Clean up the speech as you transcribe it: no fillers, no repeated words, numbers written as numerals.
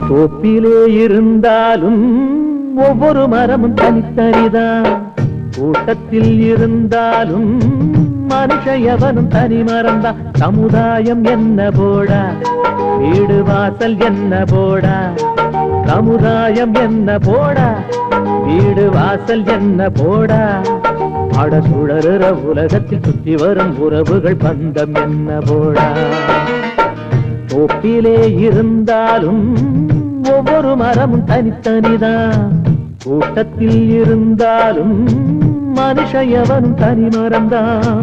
தோப்பிலே இருந்தாலும் ஒவ்வொரு மரமும் தனித்தனிதான். கூட்டத்தில் இருந்தாலும் மனுஷ எவனும் தனி மரம்தான். சமுதாயம் என்ன போடா, வீடு வாசல் என்ன போடா. சமுதாயம் என்ன போடா, வீடு வாசல் என்ன போடா. அட சுழறுற உலகத்தில் சுற்றி வரும் உறவுகள் பந்தம் என்ன போடா. தோப்பிலே இருந்தாலும் ஒவ்வொரு மரமும் தனித்தனிதான். கூட்டத்தில் இருந்தாலும் மனுஷ எவனும் தனி மரம்தான்.